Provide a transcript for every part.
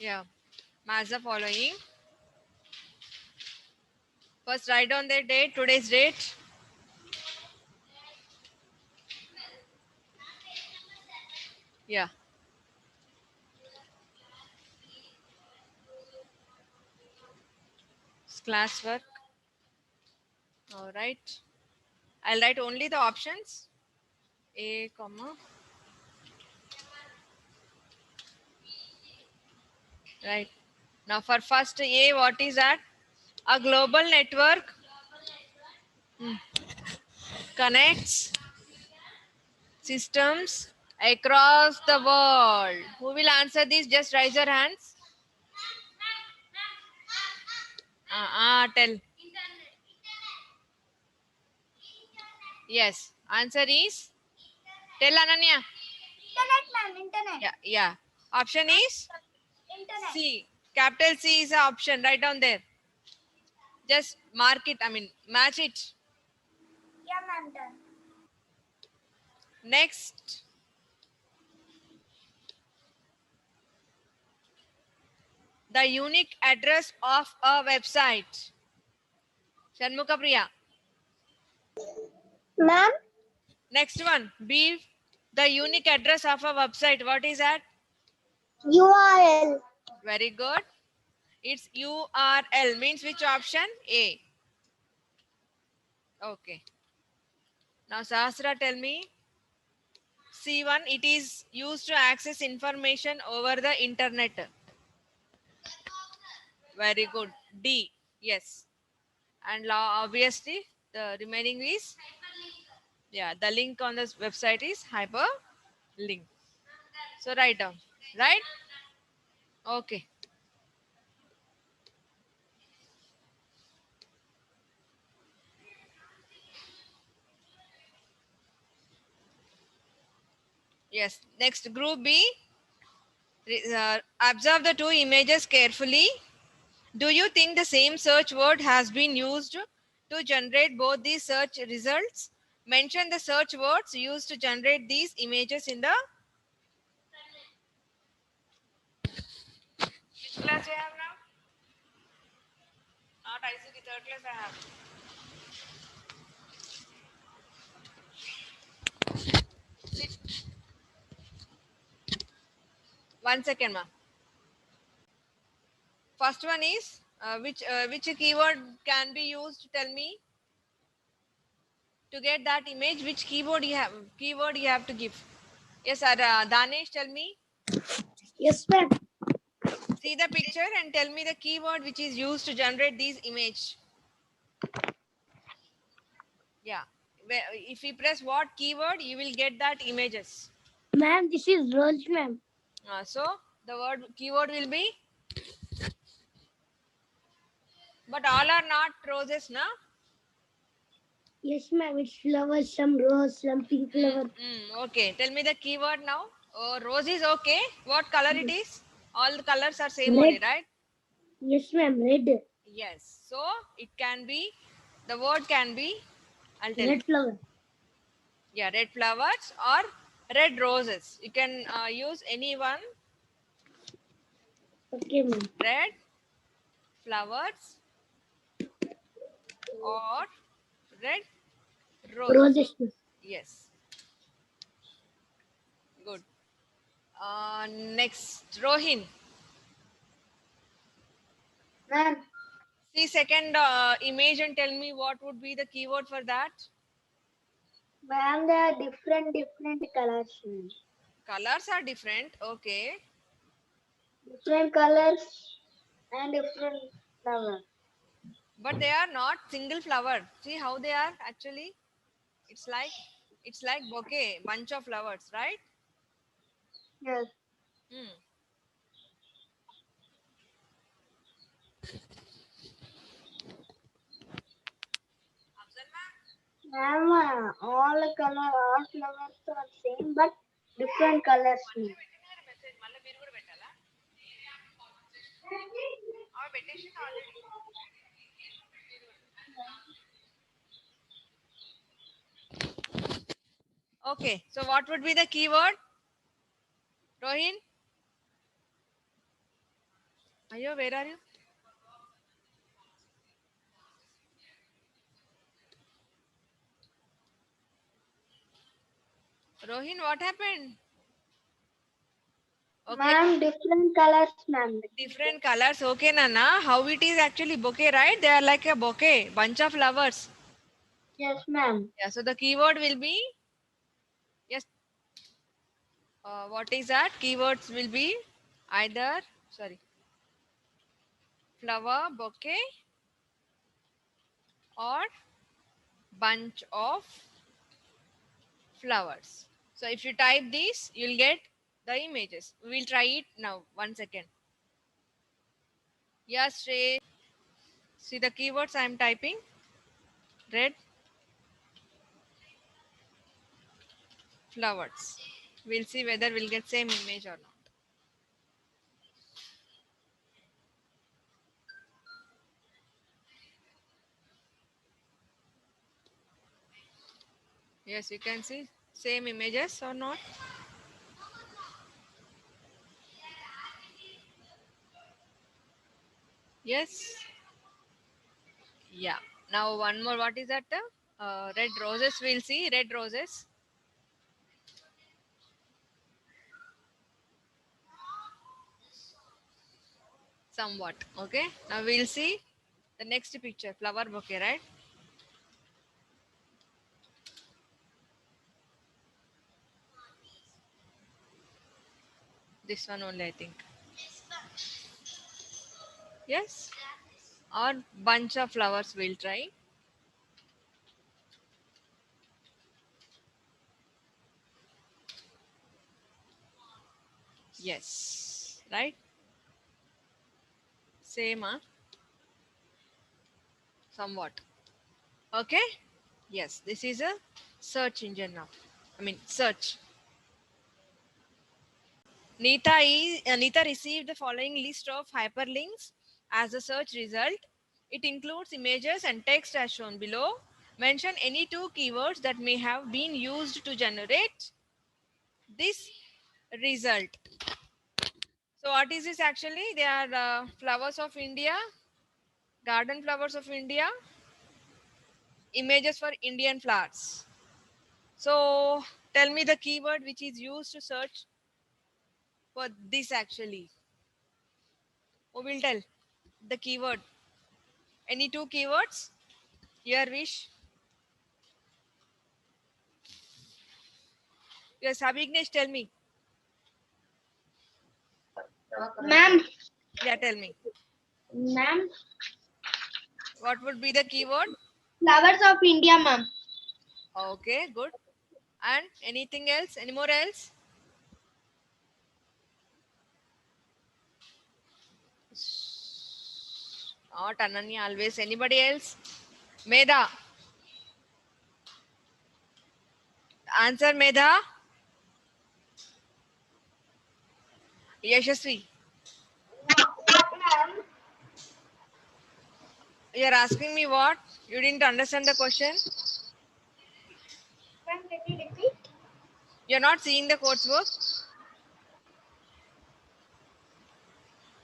Yeah. Match the following. First, write down the date, today's date. Yeah. It's classwork. All right. I'll write only the options. A, comma. Right. Now for first A, what is that? A global network connects systems across the world. Who will answer this? Just raise your hands. Tell. Yes. Answer is? Tell Ananya. Internet, ma'am. Internet. Yeah. Yeah. Option is Internet. C. Capital C is the option. Write down there. Just mark it. I mean, match it. Yeah, ma'am. Done. Next. The unique address of a website. Shanmukha Priya. Ma'am. Next one. B. The unique address of a website. What is that? URL. Very good. It's URL. Means which option? A. Okay. Now Sahasra, tell me. C1. It is used to access information over the internet. Very good. D. Yes. And obviously the remaining is, yeah, the link on this website is hyperlink. So write down. Right? Okay. Yes. Next, group B. Observe the two images carefully. Do you think the same search word has been used to generate both these search results? Mention the search words used to generate these images in the. Which class you have now? Not ICT, third class I have. Sit. 1 second, ma. First one is which keyword can be used? Tell me, to get that image. Which keyword you have to give? Yes, sir. Danesh, tell me. Yes, ma'am. See the picture and tell me the keyword which is used to generate these image. Yeah. If you press what keyword, you will get that images. Ma'am, this is Rose, ma'am. So the word keyword will be. But all are not roses, na? Yes, ma'am. It's flowers, some rose, some pink flower. Okay. Tell me the keyword now. Oh, rose is okay. What color it is? All the colors are same Red. only, right? Yes, ma'am. Red. Yes. So it can be, the word can be, I'll tell you. Red flower. Yeah, red flowers or red roses. You can use any one. Okay, ma'am. Red flowers or red roses. Roses. Yes. Good. Next, Rohin. Ma'am. See second image and tell me what would be the keyword for that. Ma'am, there are different colors. Colors are different. Okay. Different colors and different flowers. But they are not single flower. See how they are actually. It's like bouquet, bunch of flowers, right? Yes. Hmm. Ma'am, all flowers are same but different colors. Okay, so what would be the keyword, Rohin? Ayo, where are you? Rohin, what happened? Okay, Ma'am, different colors, ma'am. different colors. Okay, Nana. How it is actually bouquet, right? They are like a bouquet, bunch of flowers. Yes, ma'am. Yeah. So the keyword will be yes. What is that? Keywords will be either sorry flower bouquet or bunch of flowers. So if you type this, you'll get the images. We'll try it now. 1 second. Yes, Shrey. See the keywords I am typing. Red flowers. We'll see whether we'll get same image or not. Yes, you can see same images or not. Yes. Yeah. Now one more. What is that? Red roses. We'll see red roses. Somewhat. Okay. Now we'll see the next picture. Flower bouquet, right? This one only, I think. Yes. Or bunch of flowers. We'll try. Yes. Right. Same. Somewhat. Okay. Yes. This is a search engine now. I mean search. Neeta received the following list of hyperlinks as a search result. It includes images and text as shown below. Mention any two keywords that may have been used to generate this result. So, what is this actually? They are flowers of India, garden flowers of India, images for Indian flowers. So, tell me the keyword which is used to search for this actually. Who will tell the keyword? Any two keywords? Your wish. Yes, Abhignesh, tell me. Ma'am, Yeah, tell me. ma'am, What would be the keyword? flowers of India, ma'am. Okay, good. And anything else? Any more else? Not Ananya, always. Anybody else? Medha. Answer Medha. Yashasvi. You're asking me what? You didn't understand the question? Ma'am, can you repeat? You're not seeing the coursework?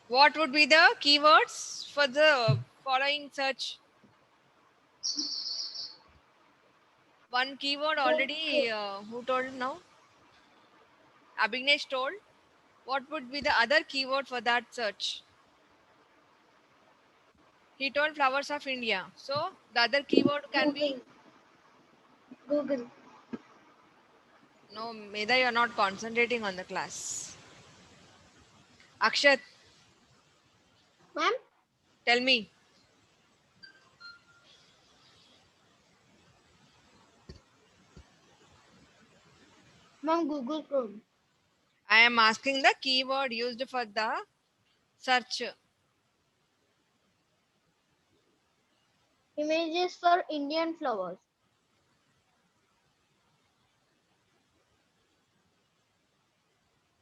What would be the keywords for the following search? One keyword already, who told now? Abhignesh told. What would be the other keyword for that search? He told flowers of India. So the other keyword can be Google. no, Medha, you're not concentrating on the class. Akshat, Ma'am, tell me. ma'am, Google Chrome. I am asking the keyword used for the search. Images for Indian flowers.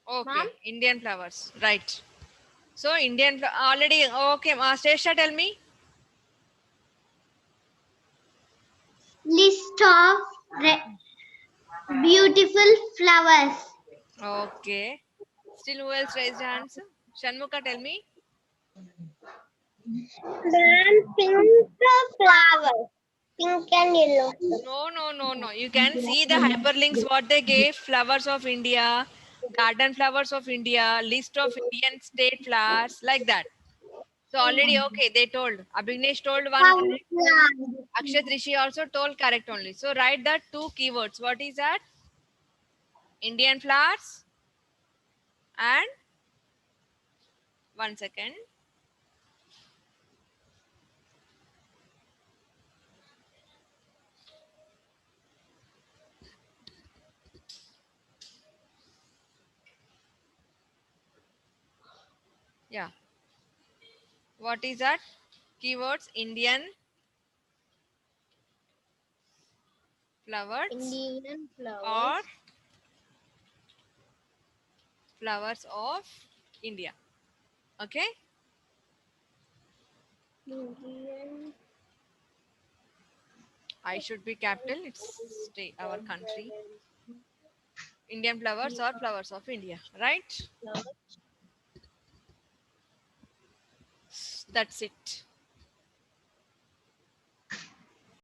Ma'am, Okay, Indian flowers. Right. So Indian already okay. Sesha, tell me. list of beautiful flowers. Okay. Still who else raised hands? Shanmuka, tell me. Ma'am, pink flowers. Pink and yellow. No. You can see the hyperlinks what they gave: flowers of India, garden flowers of India, list of Indian state flowers, like that. So already okay, they told. Abhignesh told one correct. Akshat Rishi also told correct only. So write that two keywords. What is that? Indian flowers and one second. Yeah. What is that? Keywords: Indian flowers Indian or flowers. flowers of India. Okay. Indian. I should be capital. It's stay our country. Indian flowers or flowers of India. Right? Flowers. That's it.